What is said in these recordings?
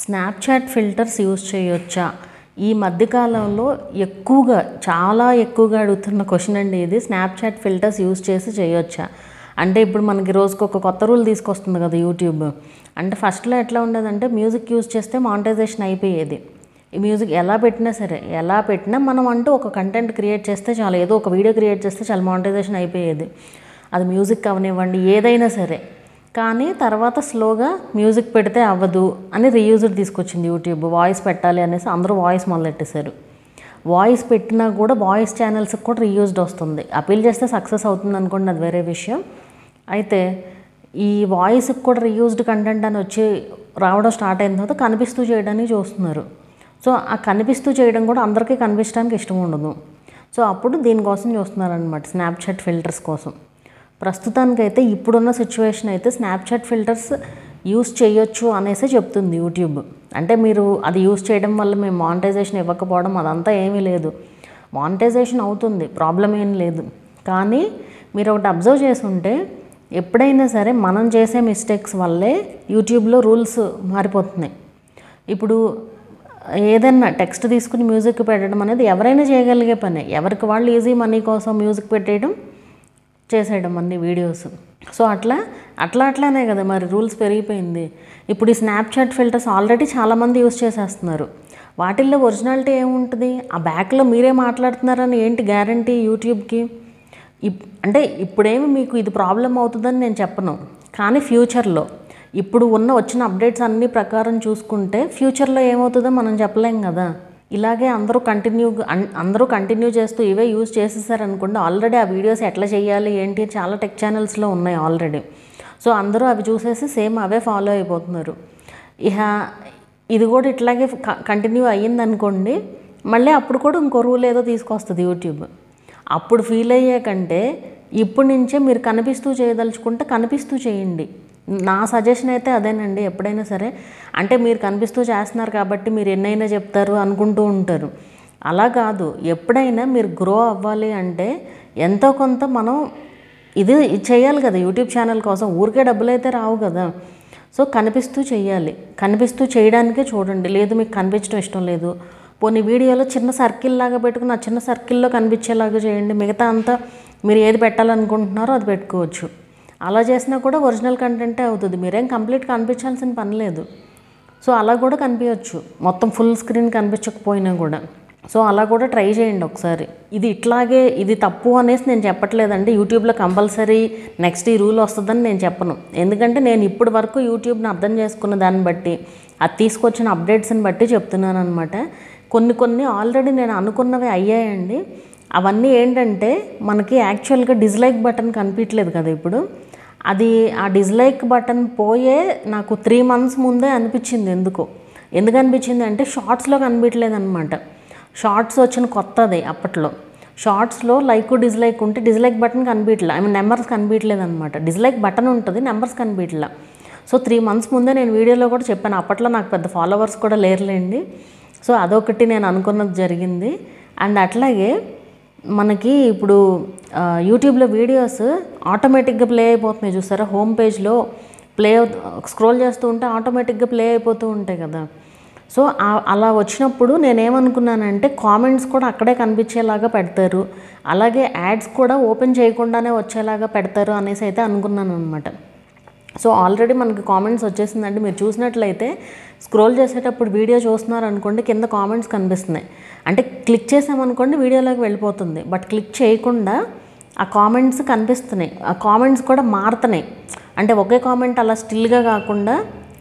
Snapchat filters use చేయొచ్చా? ఈ మధ్యకాలంలో ఎక్కువగా చాలా ఎక్కువగా అడుగుతున్న క్వశ్చన్ అండి ఇది. స్నాప్చాట్ ఫిల్టర్స్ యూజ్ చేసి చేయొచ్చా అంటే, ఇప్పుడు మనకి రోజుకు ఒక కొత్త రూల్ తీసుకొస్తుంది కదా యూట్యూబ్. అంటే ఫస్ట్లో ఎట్లా ఉండేదంటే మ్యూజిక్ యూజ్ చేస్తే మానిటైజేషన్ అయిపోయేది. ఈ మ్యూజిక్ ఎలా పెట్టినా మనం అంటూ ఒక కంటెంట్ క్రియేట్ చేస్తే చాలు, ఏదో ఒక వీడియో క్రియేట్ చేస్తే చాలా మానిటైజేషన్ అయిపోయేది. అది మ్యూజిక్ అవనివ్వండి, ఏదైనా సరే. కానీ తర్వాత స్లోగా మ్యూజిక్ పెడితే అవ్వదు అని రీయూజ్డ్ తీసుకొచ్చింది యూట్యూబ్. వాయిస్ పెట్టాలి అనేసి అందరూ వాయిస్ మొదలెట్టేశారు. వాయిస్ పెట్టినా కూడా వాయిస్ ఛానల్స్కి కూడా రీయూజ్డ్ వస్తుంది. అపీల్ చేస్తే సక్సెస్ అవుతుంది అనుకోండి, అది వేరే విషయం. అయితే ఈ వాయిస్కి కూడా రీయూజ్డ్ కంటెంట్ అని వచ్చి రావడం స్టార్ట్ అయిన తర్వాత కనిపిస్తూ చేయడానికి చూస్తున్నారు. సో ఆ కనిపిస్తూ చేయడం కూడా అందరికీ కనిపించడానికి ఇష్టం ఉండదు. సో అప్పుడు దీనికోసం చూస్తున్నారనమాట, స్నాప్చాట్ ఫిల్టర్స్ కోసం. ప్రస్తుతానికైతే ఇప్పుడున్న సిచ్యువేషన్ అయితే స్నాప్చాట్ ఫిల్టర్స్ యూస్ చేయొచ్చు అనేసి చెప్తుంది యూట్యూబ్. అంటే మీరు అది యూస్ చేయడం వల్ల మేము మానిటైజేషన్ ఇవ్వకపోవడం అదంతా ఏమీ లేదు. మానిటైజేషన్ అవుతుంది, ప్రాబ్లం ఏం లేదు. కానీ మీరు ఒకటి అబ్జర్వ్ చేసి ఉంటే, ఎప్పుడైనా సరే మనం చేసే మిస్టేక్స్ వల్లే యూట్యూబ్లో రూల్స్ మారిపోతున్నాయి. ఇప్పుడు ఏదైనా టెక్స్ట్ తీసుకుని మ్యూజిక్ పెట్టడం అనేది ఎవరైనా చేయగలిగే పనే. ఎవరికి వాళ్ళు ఈజీ మనీ కోసం మ్యూజిక్ పెట్టేయడం, చేసేయడం అన్ని వీడియోస్. సో అట్లానే కదా మరి రూల్స్ పెరిగిపోయింది. ఇప్పుడు ఈ స్నాప్చాట్ ఫిల్టర్స్ ఆల్రెడీ చాలామంది యూస్ చేసేస్తున్నారు. వాటిల్లో ఒరిజినాలిటీ ఏముంటుంది? ఆ బ్యాక్లో మీరే మాట్లాడుతున్నారని ఏంటి గ్యారంటీ యూట్యూబ్కి? అంటే ఇప్పుడేమి మీకు ఇది ప్రాబ్లం అవుతుందని నేను చెప్పను. కానీ ఫ్యూచర్లో ఇప్పుడు వచ్చిన అప్డేట్స్ అన్ని ప్రకారం చూసుకుంటే ఫ్యూచర్లో ఏమవుతుందో మనం చెప్పలేం కదా. ఇలాగే అందరూ కంటిన్యూ చేస్తూ ఇవే యూజ్ చేసేసారనుకోండి, ఆల్రెడీ ఆ వీడియోస్ ఎట్లా చేయాలి ఏంటి చాలా టెక్ ఛానల్స్లో ఉన్నాయి ఆల్రెడీ. సో అందరూ అవి చూసేసి సేమ్ అవే ఫాలో అయిపోతున్నారు. ఇది కూడా ఇట్లాగే కంటిన్యూ అయ్యిందనుకోండి, మళ్ళీ అప్పుడు కూడా ఇంకో రూల్ ఏదో తీసుకొస్తుంది యూట్యూబ్. అప్పుడు ఫీల్ అయ్యే కంటే ఇప్పటి నుంచే మీరు కనిపిస్తూ చేయదలుచుకుంటే కనిపిస్తూ చేయండి. నా సజెషన్ అయితే అదేనండి. ఎప్పుడైనా సరే అంటే మీరు కనిపిస్తూ చేస్తున్నారు కాబట్టి మీరు ఎన్నైనా చెప్తారు అనుకుంటూ ఉంటారు. అలా కాదు, ఎప్పుడైనా మీరు గ్రో అవ్వాలి అంటే ఎంతో కొంత మనం ఇది చేయాలి కదా యూట్యూబ్ ఛానల్ కోసం. ఊరికే డబ్బులు అయితే రావు కదా. సో కనిపిస్తూ చేయాలి. కనిపిస్తూ చేయడానికే చూడండి. లేదు మీకు కనిపించడం ఇష్టం లేదు, పోనీ వీడియోలో చిన్న సర్కిల్ లాగా పెట్టుకుని ఆ చిన్న సర్కిల్లో కనిపించేలాగా చేయండి. మిగతా అంతా మీరు ఏది పెట్టాలనుకుంటున్నారో అది పెట్టుకోవచ్చు. అలా చేసినా కూడా ఒరిజినల్ కంటెంటే అవుతుంది. మీరేం కంప్లీట్ కనిపించాల్సిన పని లేదు. సో అలా కూడా కనిపించవచ్చు, మొత్తం ఫుల్ స్క్రీన్ కనిపించకపోయినా కూడా. సో అలా కూడా ట్రై చేయండి ఒకసారి. ఇది తప్పు అనేసి నేను చెప్పట్లేదండి. యూట్యూబ్లో కంపల్సరీ నెక్స్ట్ ఈ రూల్ వస్తుందని నేను చెప్పను. ఎందుకంటే నేను ఇప్పటి వరకు యూట్యూబ్ని అర్థం చేసుకున్న దాన్ని బట్టి, అది తీసుకొచ్చిన అప్డేట్స్ని బట్టి చెప్తున్నాను అనమాట. కొన్ని ఆల్రెడీ నేను అనుకున్నవి అయ్యాయండి. అవన్నీ ఏంటంటే మనకి యాక్చువల్గా డిస్లైక్ బటన్ కనిపించలేదు కదా ఇప్పుడు. ఆ డిస్లైక్ బటన్ పోయే నాకు 3 months ముందే అనిపించింది. ఎందుకు అనిపించింది అంటే షార్ట్స్లో కనిపించలేదు అనమాట. షార్ట్స్ వచ్చిన కొత్తది అప్పట్లో. షార్ట్స్లో లైక్ డిస్లైక్ ఉంటే డిస్లైక్ బటన్ కనిపించలే, నెంబర్స్ కనిపించలేదు అనమాట. డిస్లైక్ బటన్ ఉంటుంది, నెంబర్స్ కనిపించలే. సో 3 months ముందే నేను వీడియోలో కూడా చెప్పాను. అప్పట్లో నాకు పెద్ద ఫాలోవర్స్ కూడా లేరులేండి. సో అదొకటి నేను అనుకున్నది జరిగింది. అండ్ అట్లాగే మనకి ఇప్పుడు యూట్యూబ్లో వీడియోస్ ఆటోమేటిక్గా ప్లే అయిపోతున్నాయి చూసారా. హోమ్ పేజ్లో స్క్రోల్ చేస్తూ ఉంటే ఆటోమేటిక్గా ప్లే అయిపోతూ ఉంటాయి కదా. సో అలా వచ్చినప్పుడు నేనేమనుకున్నానంటే కామెంట్స్ కూడా అక్కడే కనిపించేలాగా పెడతారు, అలాగే యాడ్స్ కూడా ఓపెన్ చేయకుండానే వచ్చేలాగా పెడతారు అనేసి అయితే అనుకున్నాను అనమాట. సో ఆల్రెడీ మనకి కామెంట్స్ వచ్చేసిందండి. మీరు చూసినట్లయితే స్క్రోల్ చేసేటప్పుడు వీడియో చూస్తున్నారు అనుకోండి, కింద కామెంట్స్ కనిపిస్తున్నాయి. అంటే క్లిక్ చేసామనుకోండి వీడియోలోకి వెళ్ళిపోతుంది, బట్ క్లిక్ చేయకుండా ఆ కామెంట్స్ కనిపిస్తున్నాయి. ఆ కామెంట్స్ కూడా మారుతున్నాయి. అంటే ఒకే కామెంట్ అలా స్టిల్గా కాకుండా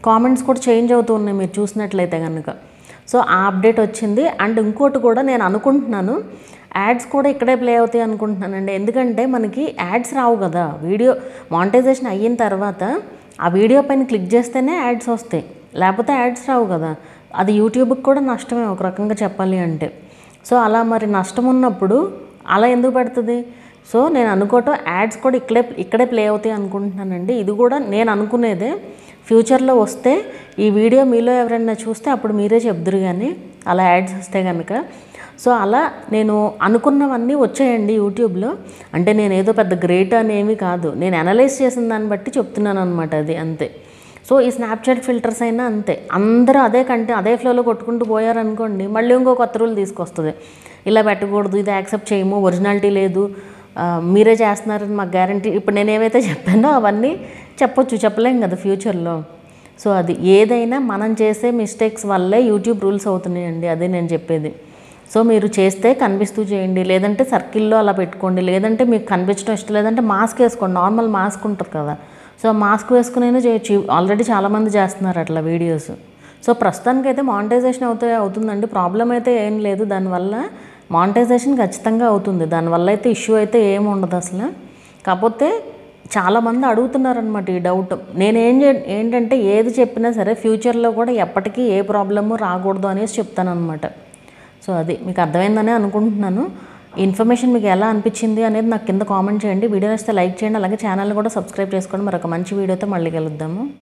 కామెంట్స్ కూడా చేంజ్ అవుతూ ఉన్నాయి మీరు చూసినట్లయితే కనుక. సో ఆ అప్డేట్ వచ్చింది. అండ్ ఇంకోటి కూడా నేను అనుకుంటున్నాను, యాడ్స్ కూడా ఇక్కడే ప్లే అవుతాయి అనుకుంటున్నానండి. ఎందుకంటే మనకి యాడ్స్ రావు కదా. వీడియో మానిటైజేషన్ అయిన తర్వాత ఆ వీడియో పైన క్లిక్ చేస్తేనే యాడ్స్ వస్తాయి, లేకపోతే యాడ్స్ రావు కదా. అది యూట్యూబ్కి కూడా నష్టమే ఒక రకంగా చెప్పాలి అంటే. సో అలా మరి నష్టం ఉన్నప్పుడు అలా ఎందుకు పెడుతుంది? సో నేను అనుకోవటం యాడ్స్ కూడా ఇక్కడే ప్లే అవుతాయి అనుకుంటున్నానండి. ఇది కూడా నేను అనుకునేదే. ఫ్యూచర్లో వస్తే ఈ వీడియో మీలో ఎవరైనా చూస్తే అప్పుడు మీరే చెప్దురు కానీ అలా యాడ్స్ వస్తే కనుక. సో అలా నేను అనుకున్నవన్నీ వచ్చాయండి యూట్యూబ్లో. అంటే నేను ఏదో పెద్ద గ్రేట్ అనేవి కాదు, నేను అనలైజ్ చేసిన దాన్ని బట్టి చెప్తున్నాను అనమాట, అది అంతే. సో ఈ స్నాప్చాట్ ఫిల్టర్స్ అయినా అంతే, అందరూ అదే ఫ్లోలో కొట్టుకుంటూ పోయారనుకోండి, మళ్ళీ ఇంకో కొత్త రూల్ తీసుకొస్తుంది. ఇలా పెట్టకూడదు, ఇది యాక్సెప్ట్ చేయము, ఒరిజినాలిటీ లేదు, మీరే చేస్తున్నారని మాకు గ్యారంటీ. ఇప్పుడు నేను ఏవైతే చెప్పానో అవన్నీ చెప్పలేం కదా ఫ్యూచర్లో. సో అది ఏదైనా మనం చేసే మిస్టేక్స్ వల్లే యూట్యూబ్ రూల్స్ అవుతున్నాయండి, అదే నేను చెప్పేది. సో మీరు చేస్తే కనిపిస్తూ చేయండి, లేదంటే సర్కిల్లో అలా పెట్టుకోండి, లేదంటే మీకు కనిపించడం ఇష్టం లేదంటే మాస్క్ వేసుకోండి, నార్మల్ మాస్క్ ఉంటుంది కదా, సో మాస్క్ వేసుకునైనా చేయొచ్చు. ఆల్రెడీ చాలామంది చేస్తున్నారు అట్లా వీడియోస్. సో ప్రస్తుతానికైతే మానిటైజేషన్ అవుతుందండి, ప్రాబ్లం అయితే ఏం లేదు. దానివల్ల మానిటైజేషన్ ఖచ్చితంగా అవుతుంది, దానివల్ల అయితే ఇష్యూ అయితే ఏమి ఉండదు అసలు. కాకపోతే చాలామంది అడుగుతున్నారనమాట ఈ డౌట్. ఏంటంటే ఏది చెప్పినా సరే ఫ్యూచర్లో కూడా ఎప్పటికీ ఏ ప్రాబ్లము రాకూడదు అనేసి చెప్తానమాట. సో అది మీకు అర్థమైందనే అనుకుంటున్నాను. ఇన్ఫర్మేషన్ మీకు ఎలా అనిపించింది అనేది నాకు కింద కామెంట్ చేయండి. వీడియో నచ్చితే లైక్ చేయండి, అలాగే ఛానల్ని కూడా సబ్స్క్రైబ్ చేసుకోండి. మరొక మంచి వీడియోతో మళ్ళీ కలుద్దాము.